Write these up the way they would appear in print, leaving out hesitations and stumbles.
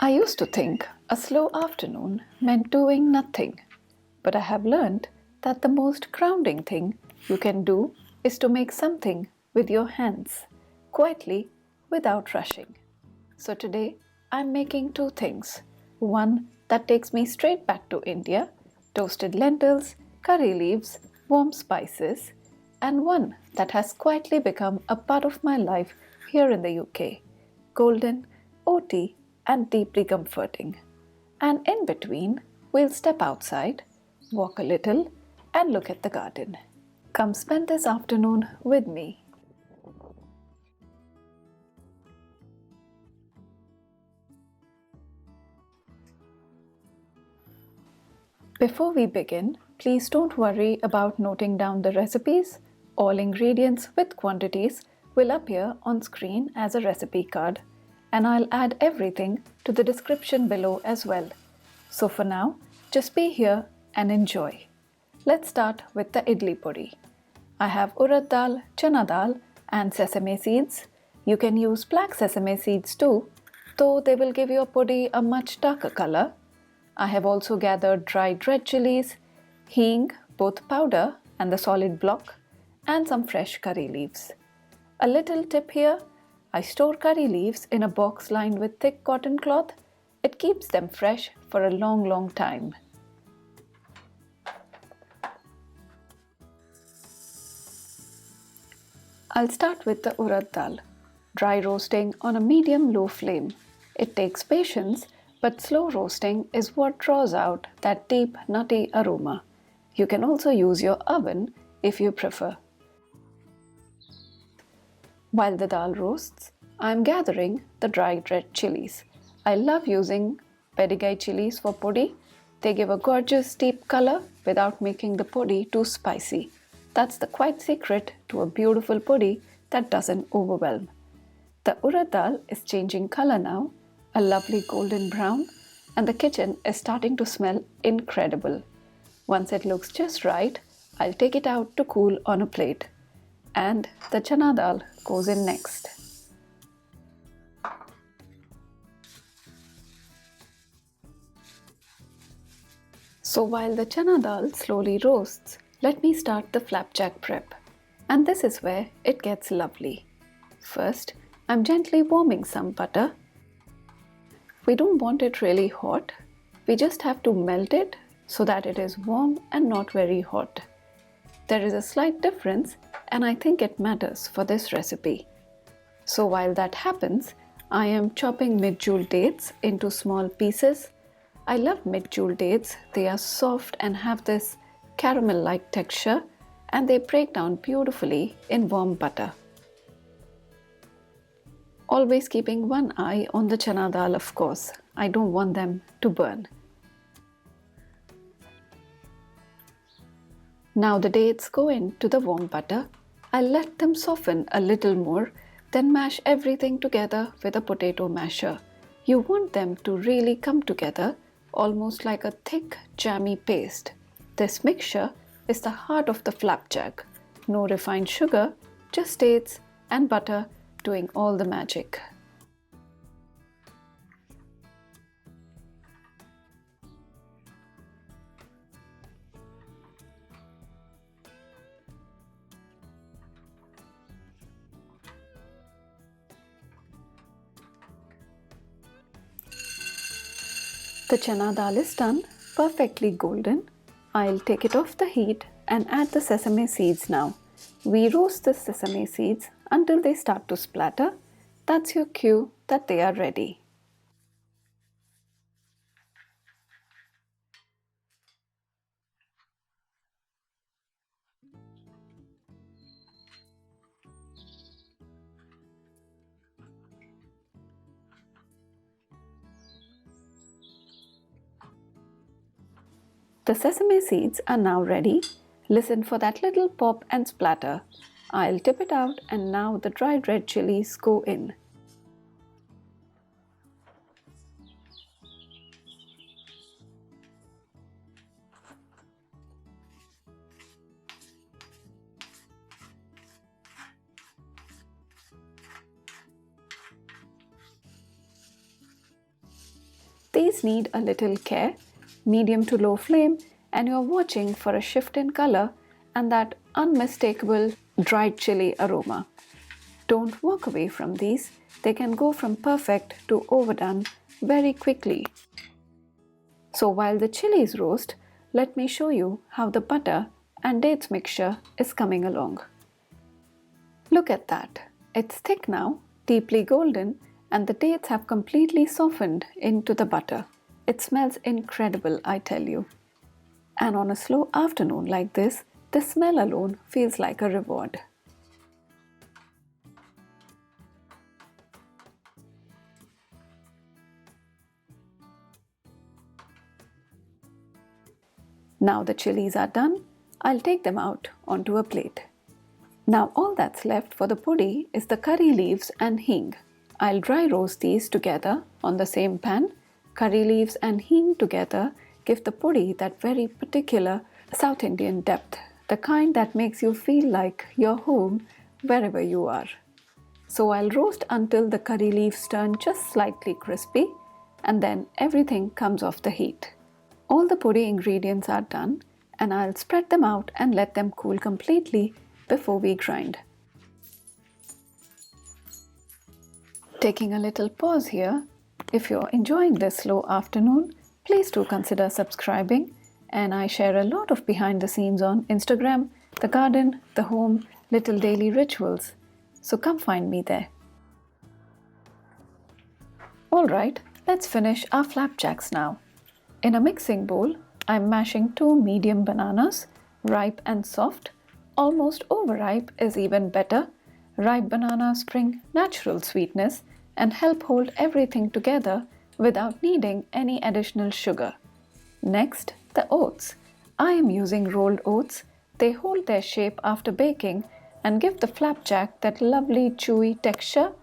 I used to think a slow afternoon meant doing nothing, but I have learned that the most grounding thing you can do is to make something with your hands, quietly, without rushing. So today I'm making two things. One that takes me straight back to India, toasted lentils, curry leaves, warm spices, and one that has quietly become a part of my life here in the UK, golden, oaty, and deeply comforting. And in between, we'll step outside, walk a little, and look at the garden. Come spend this afternoon with me. Before we begin, please don't worry about noting down the recipes. All ingredients with quantities will appear on screen as a recipe card, and I'll add everything to the description below as well. So for now, just be here and enjoy. Let's start with the idli podi. I have urad dal, chana dal, and sesame seeds. You can use black sesame seeds too, though they will give your podi a much darker color. I have also gathered dried red chillies, hing, both powder and the solid block, and some fresh curry leaves. A little tip here, I store curry leaves in a box lined with thick cotton cloth. It keeps them fresh for a long time. I'll start with the urad dal, dry roasting on a medium-low flame. It takes patience, but slow roasting is what draws out that deep, nutty aroma. You can also use your oven if you prefer. While the dal roasts, I'm gathering the dried red chillies. I love using pedigai chillies for podi. They give a gorgeous deep color without making the podi too spicy. That's the quiet secret to a beautiful podi that doesn't overwhelm. The urad dal is changing color now, a lovely golden brown, and the kitchen is starting to smell incredible. Once it looks just right, I'll take it out to cool on a plate. And the chana dal goes in next. So while the chana dal slowly roasts, let me start the flapjack prep. And this is where it gets lovely. First, I'm gently warming some butter. We don't want it really hot. We just have to melt it so that it is warm and not very hot. There is a slight difference, and I think it matters for this recipe. So while that happens, I am chopping mid-jewel dates into small pieces. I love mid-jewel dates. They are soft and have this caramel-like texture, and they break down beautifully in warm butter. Always keeping one eye on the chana dal, of course. I don't want them to burn. Now the dates go into the warm butter. I'll let them soften a little more, then mash everything together with a potato masher. You want them to really come together, almost like a thick, jammy paste. This mixture is the heart of the flapjack. No refined sugar, just dates and butter doing all the magic. The chana dal is done, perfectly golden. I'll take it off the heat and add the sesame seeds now. We roast the sesame seeds until they start to splatter. That's your cue that they are ready. The sesame seeds are now ready. Listen for that little pop and splatter. I'll tip it out, and now the dried red chillies go in. These need a little care, medium to low flame, and you're watching for a shift in color and that unmistakable dried chili aroma. Don't walk away from these. They can go from perfect to overdone very quickly. So while the chilies roast, let me show you how the butter and dates mixture is coming along. Look at that. It's thick now, deeply golden, and the dates have completely softened into the butter. It smells incredible, I tell you. And on a slow afternoon like this, the smell alone feels like a reward. Now the chilies are done, I'll take them out onto a plate. Now all that's left for the podi is the curry leaves and hing. I'll dry roast these together on the same pan. Curry leaves and hing together give the podi that very particular South Indian depth, the kind that makes you feel like you're home wherever you are. So I'll roast until the curry leaves turn just slightly crispy, and then everything comes off the heat. All the podi ingredients are done, and I'll spread them out and let them cool completely before we grind. Taking a little pause here, if you're enjoying this slow afternoon, please do consider subscribing, and I share a lot of behind the scenes on Instagram, the garden, the home, little daily rituals. So come find me there. Alright, let's finish our flapjacks now. In a mixing bowl, I'm mashing 2 medium bananas, ripe and soft. Almost overripe is even better. Ripe bananas bring natural sweetness and help hold everything together without needing any additional sugar. Next, the oats. I am using rolled oats. They hold their shape after baking and give the flapjack that lovely chewy texture.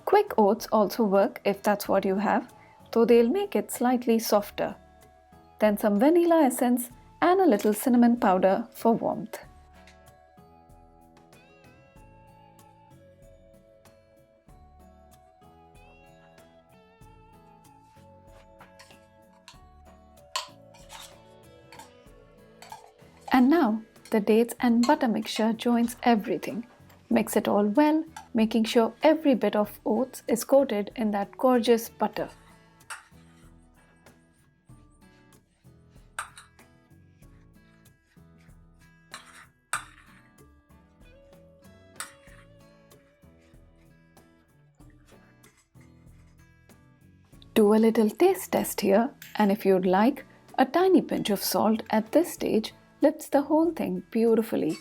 Quick oats also work if that's what you have, though they'll make it slightly softer. Then some vanilla essence and a little cinnamon powder for warmth. And now the dates and butter mixture joins everything. Mix it all well, making sure every bit of oats is coated in that gorgeous butter. Do a little taste test here, and if you'd like, a tiny pinch of salt at this stage lifts the whole thing beautifully.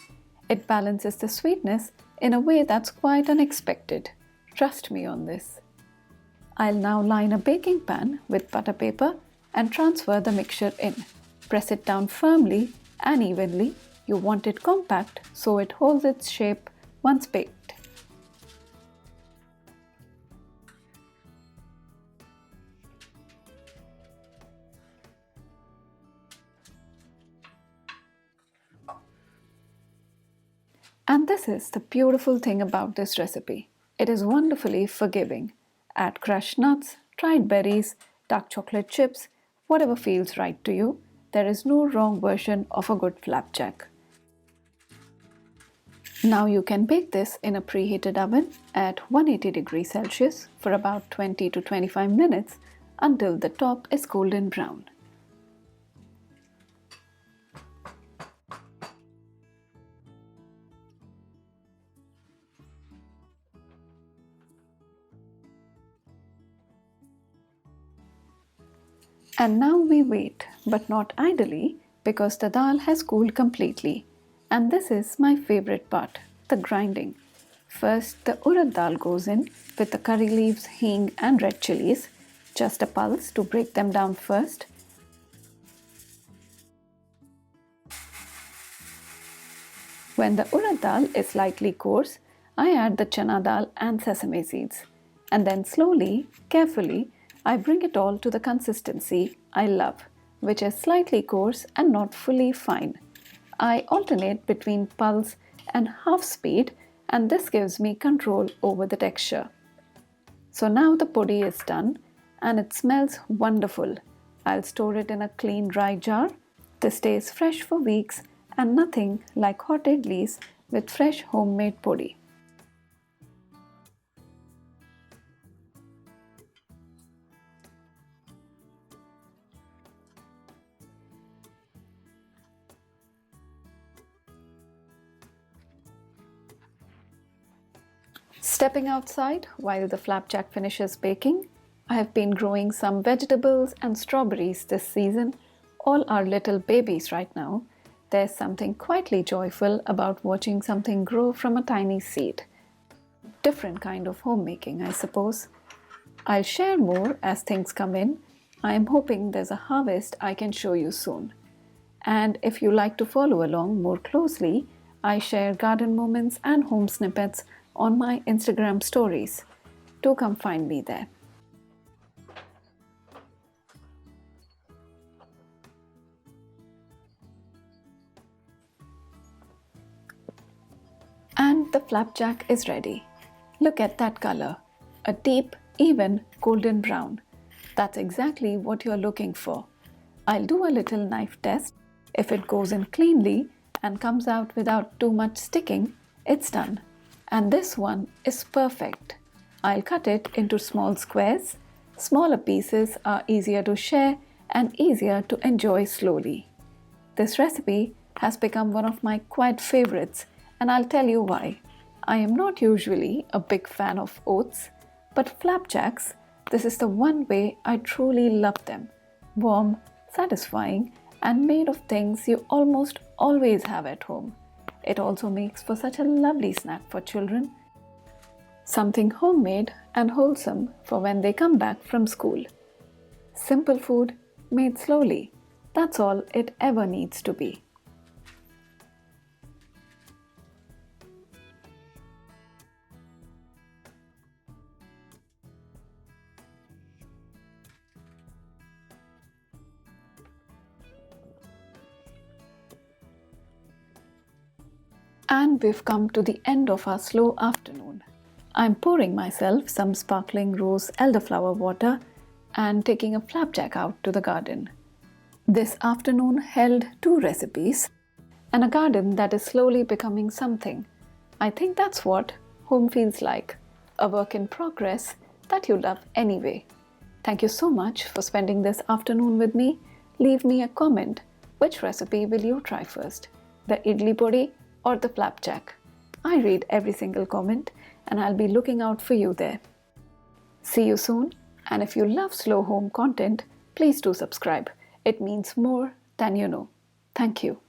It balances the sweetness in a way that's quite unexpected. Trust me on this. I'll now line a baking pan with butter paper and transfer the mixture in. Press it down firmly and evenly. You want it compact so it holds its shape once baked. And this is the beautiful thing about this recipe. It is wonderfully forgiving. Add crushed nuts, dried berries, dark chocolate chips, whatever feels right to you. There is no wrong version of a good flapjack. Now you can bake this in a preheated oven at 180 degrees Celsius for about 20 to 25 minutes until the top is golden brown. And now we wait, but not idly, because the dal has cooled completely. And this is my favorite part, the grinding. First, the urad dal goes in with the curry leaves, hing and red chillies. Just a pulse to break them down first. When the urad dal is slightly coarse, I add the chana dal and sesame seeds. And then slowly, carefully, I bring it all to the consistency I love, which is slightly coarse and not fully fine. I alternate between pulse and half speed, and this gives me control over the texture. So now the podi is done, and it smells wonderful. I'll store it in a clean dry jar. This stays fresh for weeks and nothing like hot idlis with fresh homemade podi. Stepping outside while the flapjack finishes baking, I have been growing some vegetables and strawberries this season. All are little babies right now. There's something quietly joyful about watching something grow from a tiny seed. Different kind of homemaking, I suppose. I'll share more as things come in. I am hoping there's a harvest I can show you soon. And if you like to follow along more closely, I share garden moments and home snippets on my Instagram stories. Do come find me there. And the flapjack is ready. Look at that color. A deep, even golden brown. That's exactly what you're looking for. I'll do a little knife test. If it goes in cleanly and comes out without too much sticking, it's done. And this one is perfect. I'll cut it into small squares. Smaller pieces are easier to share and easier to enjoy slowly. This recipe has become one of my quiet favorites, and I'll tell you why. I am not usually a big fan of oats, but flapjacks, this is the one way I truly love them. Warm, satisfying, and made of things you almost always have at home. It also makes for such a lovely snack for children. Something homemade and wholesome for when they come back from school. Simple food made slowly. That's all it ever needs to be. And we've come to the end of our slow afternoon. I'm pouring myself some sparkling rose elderflower water and taking a flapjack out to the garden. This afternoon held 2 recipes and a garden that is slowly becoming something. I think that's what home feels like, a work in progress that you love anyway. Thank you so much for spending this afternoon with me. Leave me a comment. Which recipe will you try first? The idli podi or the flapjack? I read every single comment and I'll be looking out for you there. See you soon, and if you love slow home content, please do subscribe. It means more than you know. Thank you.